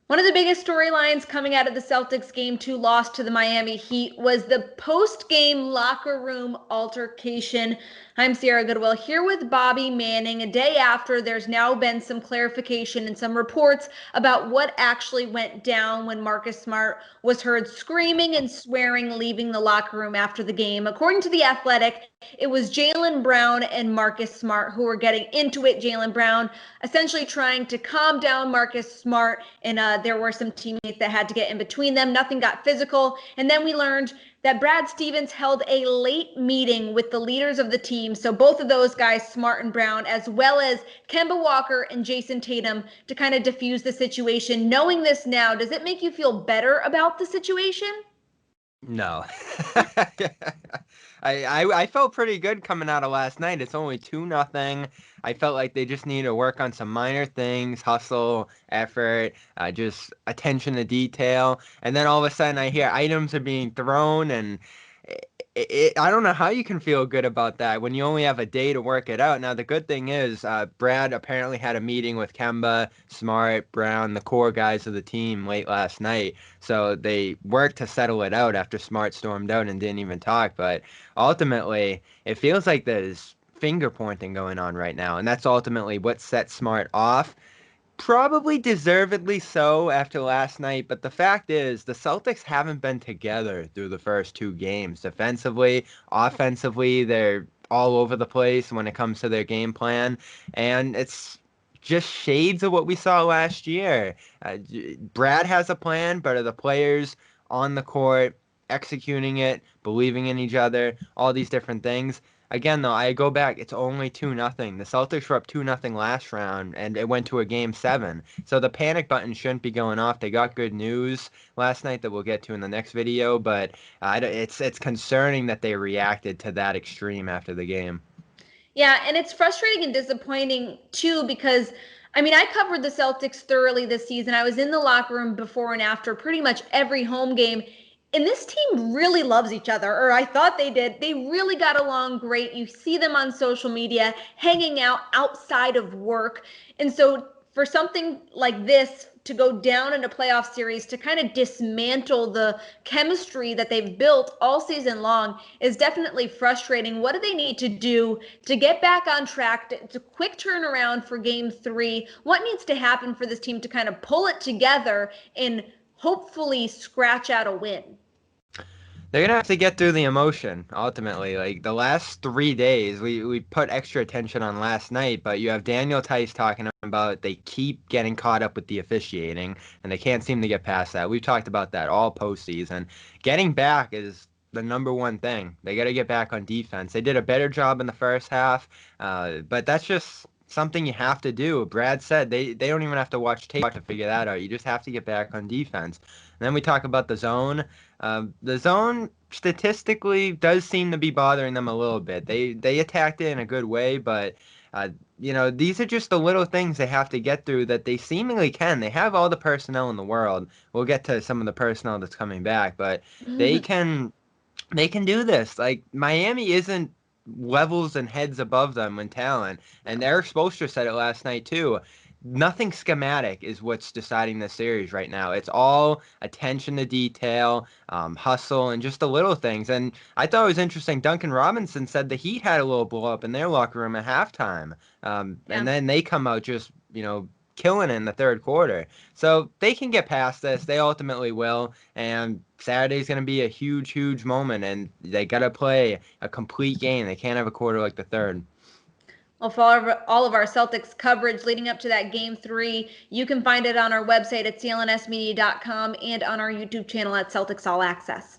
One of the biggest storylines coming out of the Celtics Game 2 loss to the Miami Heat was the post-game locker room altercation. I'm Sierra Goodwill here with Bobby Manning. A day after, there's now been some clarification and some reports about what actually went down when Marcus Smart was heard screaming and swearing leaving the locker room after the game. According to The Athletic, it was Jaylen Brown and Marcus Smart who were getting into it. Jaylen Brown essentially trying to calm down Marcus Smart, and there were some teammates that had to get in between them. Nothing got physical. And then we learned that Brad Stevens held a late meeting with the leaders of the team. So both of those guys, Smart and Brown, as well as Kemba Walker and Jayson Tatum, to kind of diffuse the situation. Knowing this now, does it make you feel better about the situation? No. I felt pretty good coming out of last night. It's only 2-0. I felt like they just need to work on some minor things, hustle, effort, just attention to detail. And then all of a sudden I hear items are being thrown, and I don't know how you can feel good about that when you only have a day to work it out. Now, the good thing is Brad apparently had a meeting with Kemba, Smart, Brown, the core guys of the team late last night. So they worked to settle it out after Smart stormed out and didn't even talk. But ultimately, it feels like there's finger pointing going on right now. And that's ultimately what set Smart off. Probably deservedly so after last night, but the fact is the Celtics haven't been together through the first two games. Defensively, offensively, they're all over the place when it comes to their game plan, and it's just shades of what we saw last year. Brad has a plan, but are the players on the court executing it, believing in each other, all these different things? Again, though, I go back. It's only 2-0. The Celtics were up 2-0 last round, and it went to a game seven. So the panic button shouldn't be going off. They got good news last night that we'll get to in the next video, but it's concerning that they reacted to that extreme after the game. Yeah, and it's frustrating and disappointing too because I mean, I covered the Celtics thoroughly this season. I was in the locker room before and after pretty much every home game. And this team really loves each other, or I thought they did. They really got along great. You see them on social media hanging out outside of work. And so for something like this to go down in a playoff series, to kind of dismantle the chemistry that they've built all season long, is definitely frustrating. What do they need to do to get back on track? It's a quick turnaround for game three. What needs to happen for this team to kind of pull it together and hopefully scratch out a win? They're gonna have to get through the emotion ultimately. Like the last 3 days, we put extra attention on last night, but you have Daniel Tice talking about they keep getting caught up with the officiating and they can't seem to get past that. We've talked about that all postseason. Getting back is the number one thing. They got to get back on defense. They did a better job in the first half, but that's just something you have to do. Brad said they don't even have to watch tape to figure that out. You just have to get back on defense. And then we talk about the zone. The zone statistically does seem to be bothering them a little bit. They attacked it in a good way, but these are just the little things they have to get through that they seemingly can. They have all the personnel in the world. We'll get to some of the personnel that's coming back, but they can they can do this. Like Miami isn't levels and heads above them in talent, and Eric Spoelstra said it last night too. Nothing schematic is what's deciding the series right now. It's all attention to detail, hustle, and just the little things. And I thought it was interesting. Duncan Robinson said the Heat had a little blow up in their locker room at halftime, and Yeah. then they come out just killing it in the third quarter. So they can get past this. They ultimately will. And Saturday's going to be a huge, huge moment, and they got to play a complete game. They can't have a quarter like the third. Well, for all of our Celtics coverage leading up to that game three, you can find it on our website at clnsmedia.com and on our YouTube channel at Celtics All Access.